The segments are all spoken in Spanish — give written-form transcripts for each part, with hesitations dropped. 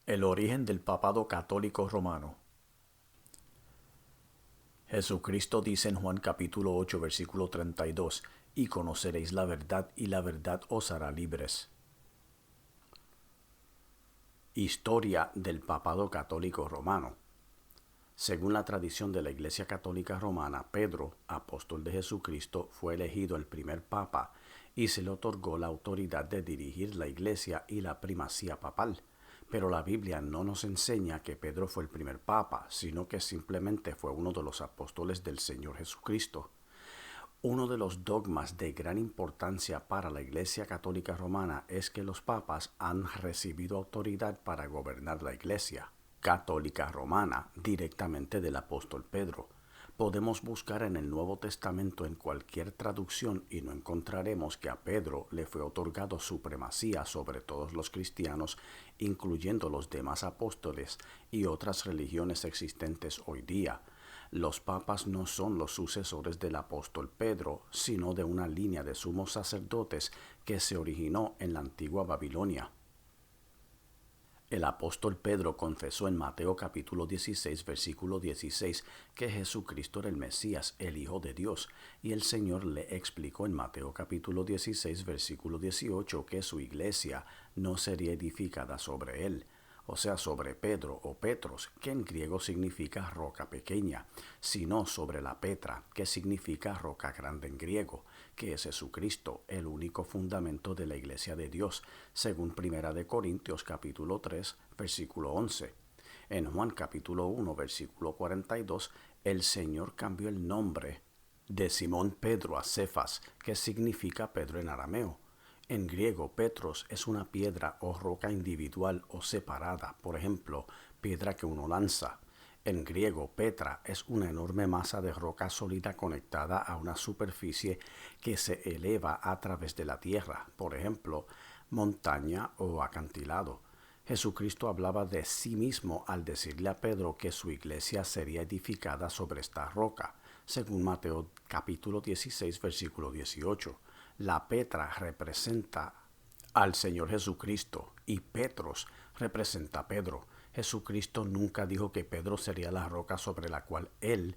El origen del papado católico romano. Jesucristo dice en Juan capítulo 8 versículo 32, y conoceréis la verdad y la verdad os hará libres. Historia del papado católico romano. Según la tradición de la Iglesia Católica Romana, Pedro, apóstol de Jesucristo, fue elegido el primer papa y se le otorgó la autoridad de dirigir la Iglesia y la primacía papal. Pero la Biblia no nos enseña que Pedro fue el primer papa, sino que simplemente fue uno de los apóstoles del Señor Jesucristo. Uno de los dogmas de gran importancia para la Iglesia Católica Romana es que los papas han recibido autoridad para gobernar la Iglesia Católica Romana directamente del apóstol Pedro. Podemos buscar en el Nuevo Testamento en cualquier traducción y no encontraremos que a Pedro le fue otorgado supremacía sobre todos los cristianos, incluyendo los demás apóstoles y otras religiones existentes hoy día. Los papas no son los sucesores del apóstol Pedro, sino de una línea de sumos sacerdotes que se originó en la antigua Babilonia. El apóstol Pedro confesó en Mateo capítulo 16, versículo 16, que Jesucristo era el Mesías, el Hijo de Dios, y el Señor le explicó en Mateo capítulo 16, versículo 18, que su iglesia no sería edificada sobre él, o sea, sobre Pedro o Petros, que en griego significa roca pequeña, sino sobre la Petra, que significa roca grande en griego, que es Jesucristo, el único fundamento de la iglesia de Dios, según 1 Corintios capítulo 3, versículo 11. En Juan capítulo 1, versículo 42, el Señor cambió el nombre de Simón Pedro a Cefas, que significa Pedro en arameo. En griego, Petros es una piedra o roca individual o separada, por ejemplo, piedra que uno lanza. En griego, Petra es una enorme masa de roca sólida conectada a una superficie que se eleva a través de la tierra, por ejemplo, montaña o acantilado. Jesucristo hablaba de sí mismo al decirle a Pedro que su iglesia sería edificada sobre esta roca, según Mateo capítulo 16, versículo 18. La Petra representa al Señor Jesucristo y Petros representa a Pedro. Jesucristo nunca dijo que Pedro sería la roca sobre la cual él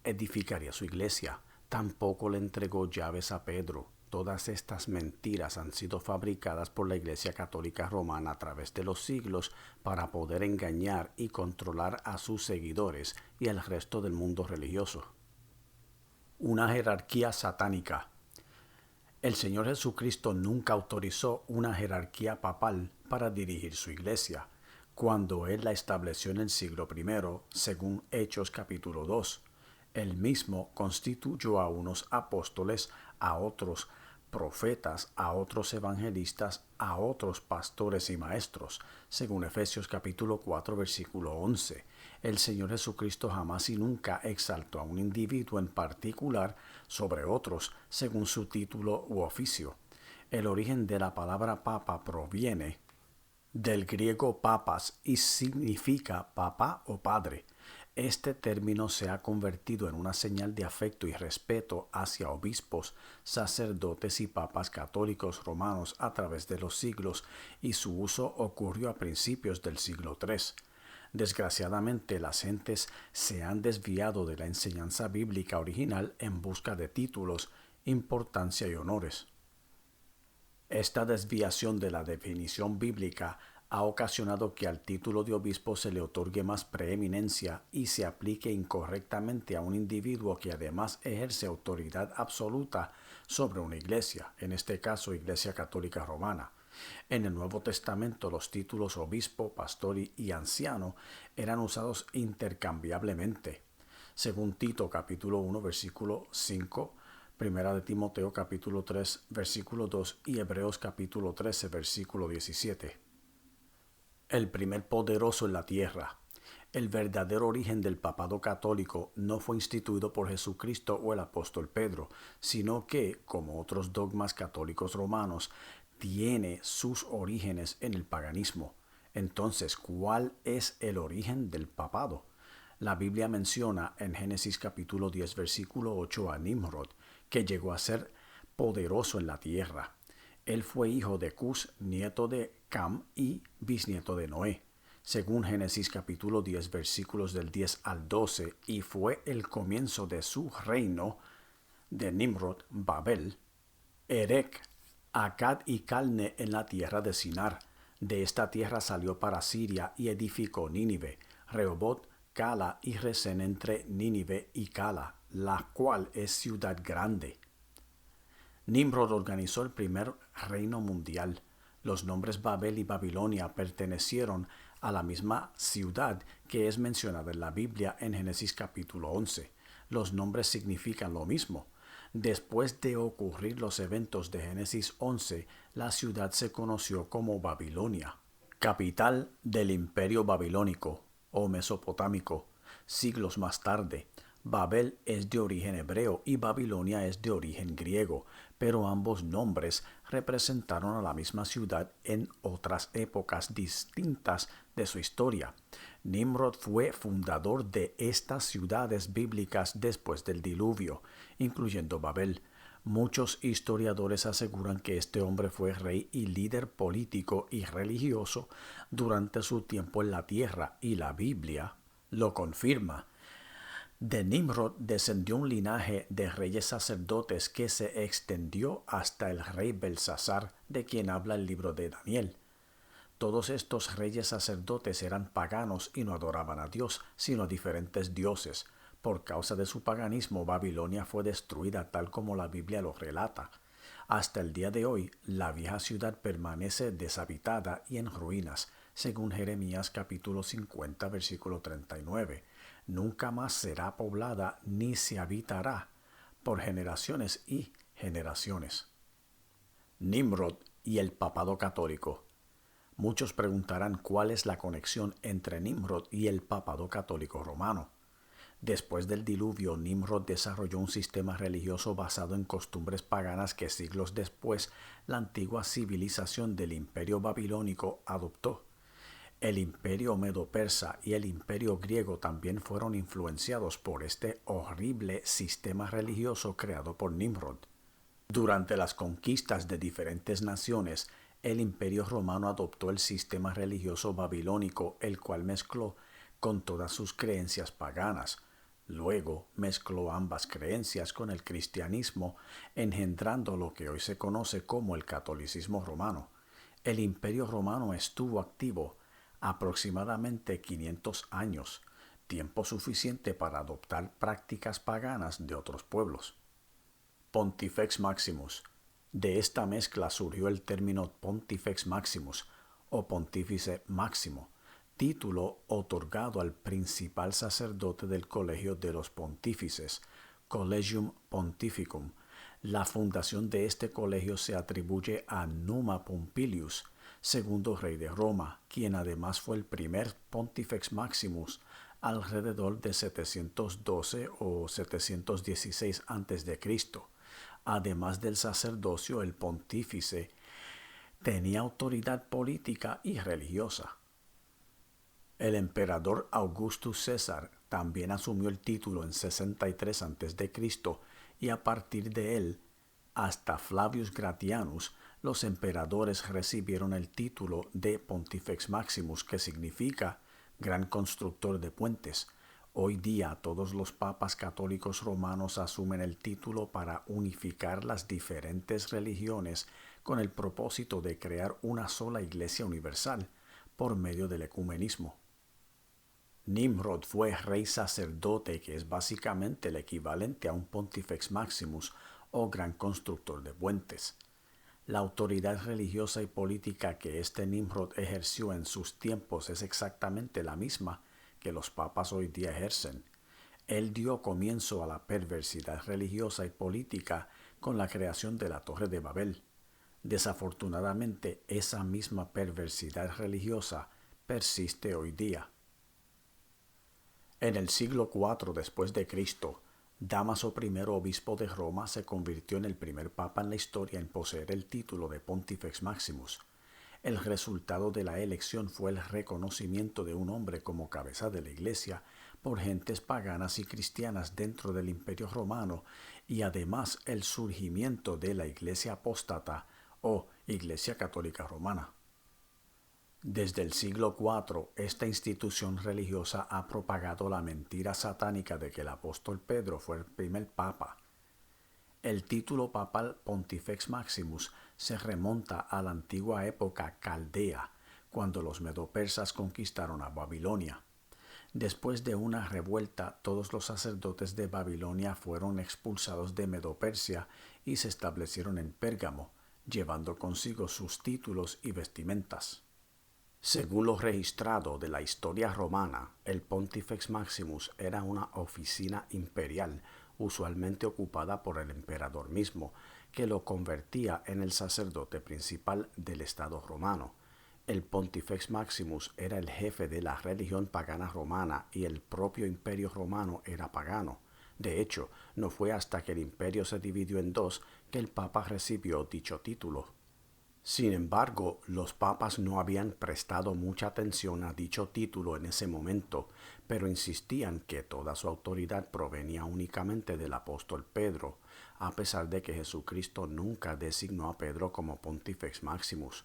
edificaría su iglesia. Tampoco le entregó llaves a Pedro. Todas estas mentiras han sido fabricadas por la Iglesia Católica Romana a través de los siglos para poder engañar y controlar a sus seguidores y al resto del mundo religioso. Una jerarquía satánica. El Señor Jesucristo nunca autorizó una jerarquía papal para dirigir su iglesia, cuando Él la estableció en el siglo I, según Hechos capítulo 2. Él mismo constituyó a unos apóstoles, a otros profetas, a otros evangelistas, a otros pastores y maestros, según Efesios capítulo 4, versículo 11. El Señor Jesucristo jamás y nunca exaltó a un individuo en particular sobre otros, según su título u oficio. El origen de la palabra papa proviene del griego papas y significa papá o padre. Este término se ha convertido en una señal de afecto y respeto hacia obispos, sacerdotes y papas católicos romanos a través de los siglos, y su uso ocurrió a principios del siglo III. Desgraciadamente, las gentes se han desviado de la enseñanza bíblica original en busca de títulos, importancia y honores. Esta desviación de la definición bíblica ha ocasionado que al título de obispo se le otorgue más preeminencia y se aplique incorrectamente a un individuo que además ejerce autoridad absoluta sobre una iglesia, en este caso Iglesia Católica Romana. En el Nuevo Testamento los títulos obispo, pastor y anciano eran usados intercambiablemente. Según Tito capítulo 1 versículo 5, Primera de Timoteo capítulo 3 versículo 2 y Hebreos capítulo 13 versículo 17. El primer poderoso en la tierra. El verdadero origen del papado católico no fue instituido por Jesucristo o el apóstol Pedro, sino que, como otros dogmas católicos romanos, tiene sus orígenes en el paganismo. Entonces, ¿cuál es el origen del papado? La Biblia menciona en Génesis capítulo 10 versículo 8 a Nimrod, que llegó a ser poderoso en la tierra. Él fue hijo de Cus, nieto de Cam y bisnieto de Noé. según Génesis capítulo 10 versículos del 10 al 12, y fue el comienzo de su reino de Nimrod, Babel, Erec, Accad y Calne en la tierra de Sinar. De esta tierra salió para Siria y edificó Nínive, Rehobot, Cala y Resén entre Nínive y Cala, la cual es ciudad grande. Nimrod organizó el primer reino mundial. Los nombres Babel y Babilonia pertenecieron a la misma ciudad que es mencionada en la Biblia en Génesis capítulo 11. Los nombres significan lo mismo. Después de ocurrir los eventos de Génesis 11, la ciudad se conoció como Babilonia, capital del imperio babilónico o mesopotámico. Siglos más tarde, Babel es de origen hebreo y Babilonia es de origen griego, pero ambos nombres representaron a la misma ciudad en otras épocas distintas de su historia. Nimrod fue fundador de estas ciudades bíblicas después del diluvio, incluyendo Babel. Muchos historiadores aseguran que este hombre fue rey y líder político y religioso durante su tiempo en la tierra, y la Biblia lo confirma. De Nimrod descendió un linaje de reyes sacerdotes que se extendió hasta el rey Belsasar, de quien habla el libro de Daniel. Todos estos reyes sacerdotes eran paganos y no adoraban a Dios, sino a diferentes dioses. Por causa de su paganismo, Babilonia fue destruida tal como la Biblia lo relata. Hasta el día de hoy, la vieja ciudad permanece deshabitada y en ruinas, según Jeremías capítulo 50, versículo 39. Nunca más será poblada ni se habitará por generaciones y generaciones. Nimrod y el papado católico. Muchos preguntarán cuál es la conexión entre Nimrod y el papado católico romano. Después del diluvio, Nimrod desarrolló un sistema religioso basado en costumbres paganas que siglos después la antigua civilización del imperio babilónico adoptó. El imperio medo-persa y el imperio griego también fueron influenciados por este horrible sistema religioso creado por Nimrod. Durante las conquistas de diferentes naciones, el imperio romano adoptó el sistema religioso babilónico, el cual mezcló con todas sus creencias paganas. Luego mezcló ambas creencias con el cristianismo, engendrando lo que hoy se conoce como el catolicismo romano. El imperio romano estuvo activo aproximadamente 500 años, tiempo suficiente para adoptar prácticas paganas de otros pueblos. Pontifex Maximus. De esta mezcla surgió el término Pontifex Maximus o Pontífice Máximo, título otorgado al principal sacerdote del Colegio de los Pontífices, Collegium Pontificum. La fundación de este colegio se atribuye a Numa Pompilius, segundo rey de Roma, quien además fue el primer Pontifex Maximus alrededor de 712 o 716 a.C. Además del sacerdocio, el pontífice tenía autoridad política y religiosa. El emperador Augustus César también asumió el título en 63 a.C. y a partir de él hasta Flavius Gratianus, los emperadores recibieron el título de Pontifex Maximus, que significa gran constructor de puentes. Hoy día todos los papas católicos romanos asumen el título para unificar las diferentes religiones con el propósito de crear una sola iglesia universal por medio del ecumenismo. Nimrod fue rey sacerdote, que es básicamente el equivalente a un Pontifex Maximus o gran constructor de puentes. La autoridad religiosa y política que este Nimrod ejerció en sus tiempos es exactamente la misma que los papas hoy día ejercen. Él dio comienzo a la perversidad religiosa y política con la creación de la Torre de Babel. Desafortunadamente, esa misma perversidad religiosa persiste hoy día. En el siglo IV después de Cristo, Dámaso I, obispo de Roma, se convirtió en el primer papa en la historia en poseer el título de Pontifex Maximus. El resultado de la elección fue el reconocimiento de un hombre como cabeza de la Iglesia por gentes paganas y cristianas dentro del Imperio Romano, y además el surgimiento de la Iglesia apóstata o Iglesia Católica Romana. Desde el siglo IV, esta institución religiosa ha propagado la mentira satánica de que el apóstol Pedro fue el primer papa. El título papal Pontifex Maximus se remonta a la antigua época caldea, cuando los medopersas conquistaron a Babilonia. Después de una revuelta, todos los sacerdotes de Babilonia fueron expulsados de Medopersia y se establecieron en Pérgamo, llevando consigo sus títulos y vestimentas. Según lo registrado de la historia romana, el Pontifex Maximus era una oficina imperial, usualmente ocupada por el emperador mismo, que lo convertía en el sacerdote principal del Estado romano. El Pontifex Maximus era el jefe de la religión pagana romana y el propio imperio romano era pagano. De hecho, no fue hasta que el imperio se dividió en dos que el papa recibió dicho título. Sin embargo, los papas no habían prestado mucha atención a dicho título en ese momento, pero insistían que toda su autoridad provenía únicamente del apóstol Pedro, a pesar de que Jesucristo nunca designó a Pedro como Pontifex Maximus.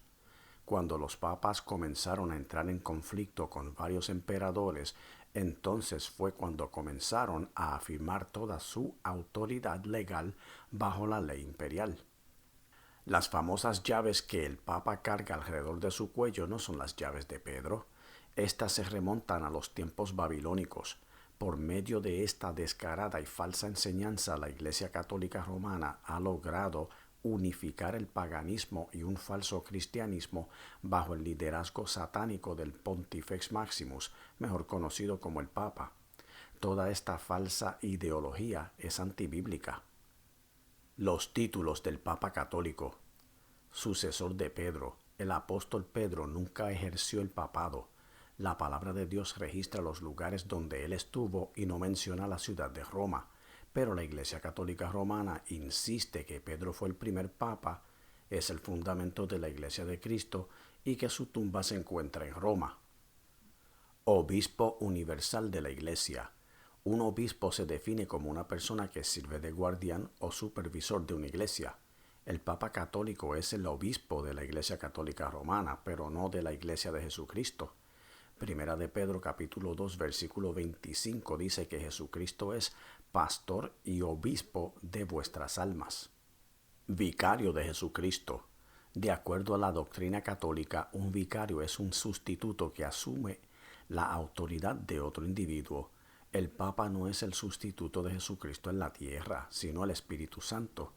Cuando los papas comenzaron a entrar en conflicto con varios emperadores, entonces fue cuando comenzaron a afirmar toda su autoridad legal bajo la ley imperial. Las famosas llaves que el Papa carga alrededor de su cuello no son las llaves de Pedro. Estas se remontan a los tiempos babilónicos. Por medio de esta descarada y falsa enseñanza, la Iglesia Católica Romana ha logrado unificar el paganismo y un falso cristianismo bajo el liderazgo satánico del Pontifex Maximus, mejor conocido como el Papa. Toda esta falsa ideología es antibíblica. Los títulos del Papa Católico. Sucesor de Pedro, el apóstol Pedro nunca ejerció el papado. La palabra de Dios registra los lugares donde él estuvo y no menciona la ciudad de Roma, pero la Iglesia Católica Romana insiste que Pedro fue el primer papa, es el fundamento de la Iglesia de Cristo y que su tumba se encuentra en Roma. Obispo universal de la Iglesia. Un obispo se define como una persona que sirve de guardián o supervisor de una iglesia. El Papa Católico es el obispo de la Iglesia Católica Romana, pero no de la Iglesia de Jesucristo. Primera de Pedro capítulo 2 versículo 25 dice que Jesucristo es pastor y obispo de vuestras almas. Vicario de Jesucristo. De acuerdo a la doctrina católica, un vicario es un sustituto que asume la autoridad de otro individuo. El Papa no es el sustituto de Jesucristo en la tierra, sino el Espíritu Santo.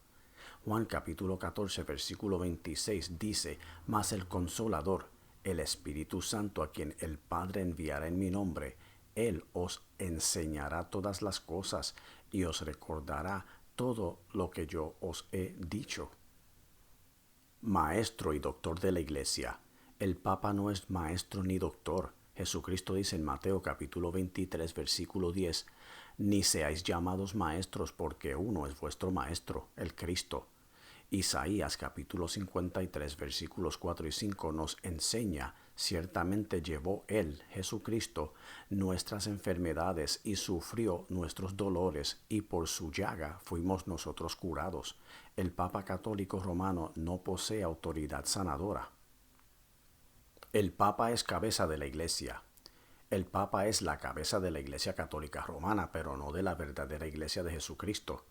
Juan capítulo 14 versículo 26 dice: Mas el Consolador, el Espíritu Santo, a quien el Padre enviará en mi nombre, Él os enseñará todas las cosas y os recordará todo lo que yo os he dicho. Maestro y doctor de la Iglesia. El Papa no es maestro ni doctor. Jesucristo dice en Mateo capítulo 23 versículo 10, ni seáis llamados maestros porque uno es vuestro maestro, el Cristo. Isaías capítulo 53 versículos 4 y 5 nos enseña: ciertamente llevó Él, Jesucristo, nuestras enfermedades y sufrió nuestros dolores, y por su llaga fuimos nosotros curados. El Papa Católico Romano no posee autoridad sanadora. El Papa es cabeza de la Iglesia. El Papa es la cabeza de la Iglesia Católica Romana, pero no de la verdadera Iglesia de Jesucristo.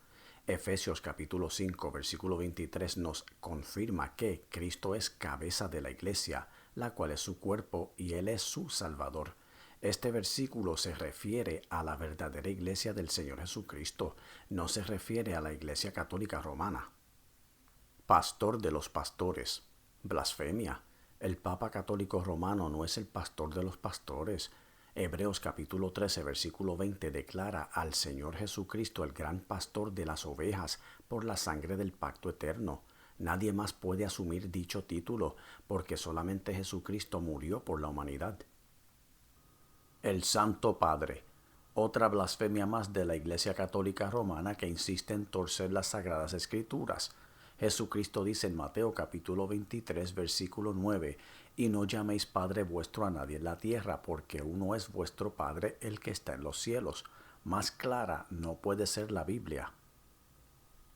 Efesios capítulo 5, versículo 23 nos confirma que Cristo es cabeza de la Iglesia, la cual es su cuerpo y Él es su Salvador. Este versículo se refiere a la verdadera Iglesia del Señor Jesucristo, no se refiere a la Iglesia Católica Romana. Pastor de los pastores. Blasfemia. El Papa Católico Romano no es el pastor de los pastores. Hebreos capítulo 13 versículo 20 declara al Señor Jesucristo el gran pastor de las ovejas por la sangre del pacto eterno. Nadie más puede asumir dicho título porque solamente Jesucristo murió por la humanidad. El Santo Padre. Otra blasfemia más de la Iglesia Católica Romana que insiste en torcer las Sagradas Escrituras. Jesucristo dice en Mateo capítulo 23 versículo 9, y no llaméis Padre vuestro a nadie en la tierra, porque uno es vuestro Padre, el que está en los cielos. Más clara no puede ser la Biblia.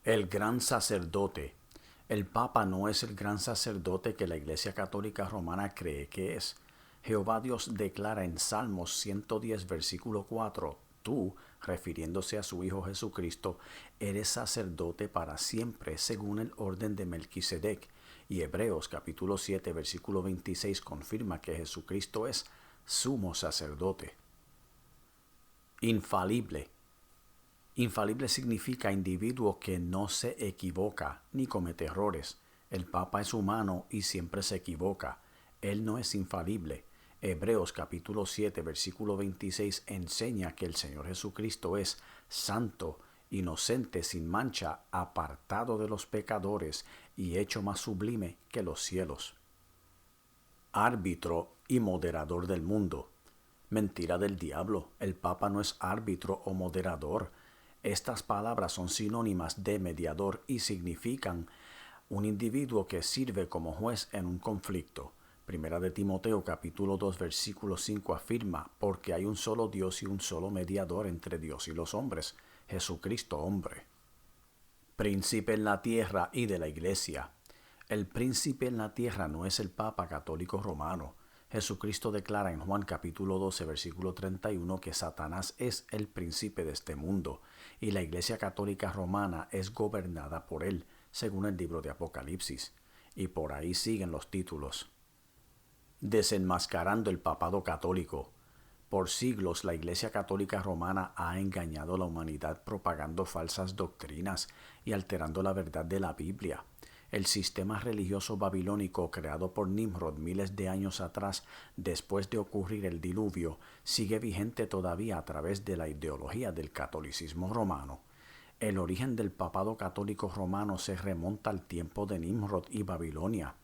El gran sacerdote. El Papa no es el gran sacerdote que la Iglesia Católica Romana cree que es. Jehová Dios declara en Salmos 110, versículo 4, tú, refiriéndose a su Hijo Jesucristo, eres sacerdote para siempre según el orden de Melquisedec. Y Hebreos capítulo 7, versículo 26 confirma que Jesucristo es sumo sacerdote. Infalible. Infalible significa individuo que no se equivoca ni comete errores. El Papa es humano y siempre se equivoca. Él no es infalible. Hebreos capítulo 7, versículo 26 enseña que el Señor Jesucristo es santo, inocente, sin mancha, apartado de los pecadores y hecho más sublime que los cielos. Árbitro y moderador del mundo. Mentira del diablo. El Papa no es árbitro o moderador. Estas palabras son sinónimas de mediador y significan un individuo que sirve como juez en un conflicto. Primera de Timoteo capítulo 2 versículo 5 afirma, porque hay un solo Dios y un solo mediador entre Dios y los hombres, Jesucristo hombre. Príncipe en la tierra y de la iglesia. El príncipe en la tierra no es el Papa Católico Romano. Jesucristo declara en Juan capítulo 12 versículo 31 que Satanás es el príncipe de este mundo y la Iglesia Católica Romana es gobernada por él, según el libro de Apocalipsis. Y por ahí siguen los títulos. Desenmascarando el papado católico. Por siglos la Iglesia Católica Romana ha engañado a la humanidad propagando falsas doctrinas y alterando la verdad de la Biblia. El sistema religioso babilónico creado por Nimrod miles de años atrás, después de ocurrir el diluvio, sigue vigente todavía a través de la ideología del catolicismo romano. El origen del papado católico romano se remonta al tiempo de Nimrod y Babilonia.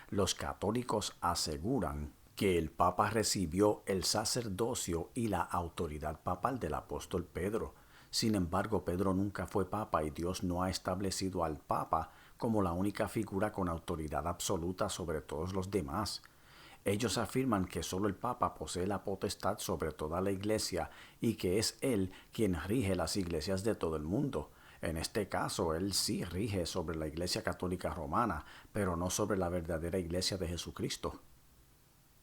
Los católicos aseguran que el Papa recibió el sacerdocio y la autoridad papal del apóstol Pedro. Sin embargo, Pedro nunca fue Papa y Dios no ha establecido al Papa como la única figura con autoridad absoluta sobre todos los demás. Ellos afirman que solo el Papa posee la potestad sobre toda la Iglesia y que es él quien rige las iglesias de todo el mundo. En este caso, él sí rige sobre la Iglesia Católica Romana, pero no sobre la verdadera Iglesia de Jesucristo.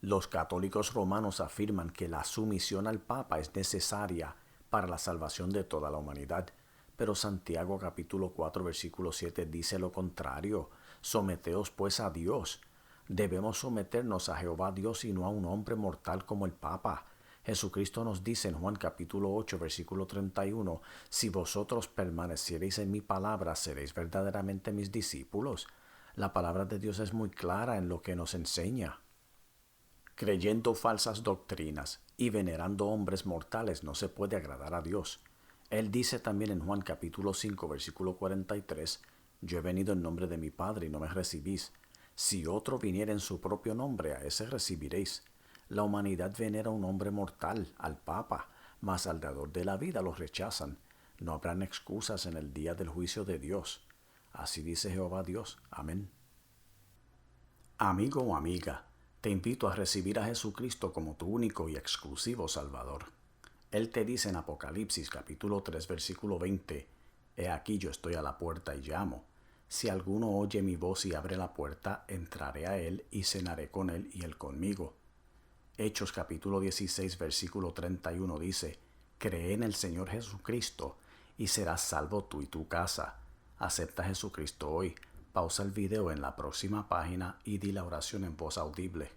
Los católicos romanos afirman que la sumisión al Papa es necesaria para la salvación de toda la humanidad. Pero Santiago capítulo 4 versículo 7 dice lo contrario. Someteos pues a Dios. Debemos someternos a Jehová Dios y no a un hombre mortal como el Papa. Jesucristo nos dice en Juan capítulo 8 versículo 31, si vosotros permaneciereis en mi palabra, seréis verdaderamente mis discípulos. La palabra de Dios es muy clara en lo que nos enseña. Creyendo falsas doctrinas y venerando hombres mortales no se puede agradar a Dios. Él dice también en Juan capítulo 5 versículo 43, yo he venido en nombre de mi Padre y no me recibís. Si otro viniera en su propio nombre, a ese recibiréis. La humanidad venera a un hombre mortal, al Papa, mas al dador de la vida lo rechazan. No habrán excusas en el día del juicio de Dios. Así dice Jehová Dios. Amén. Amigo o amiga, te invito a recibir a Jesucristo como tu único y exclusivo Salvador. Él te dice en Apocalipsis capítulo 3 versículo 20, He aquí yo estoy a la puerta y llamo. Si alguno oye mi voz y abre la puerta, entraré a él y cenaré con él y él conmigo. Hechos capítulo 16 versículo 31 dice, Cree en el Señor Jesucristo y serás salvo tú y tu casa. Acepta a Jesucristo hoy. Pausa el video en la próxima página y di la oración en voz audible.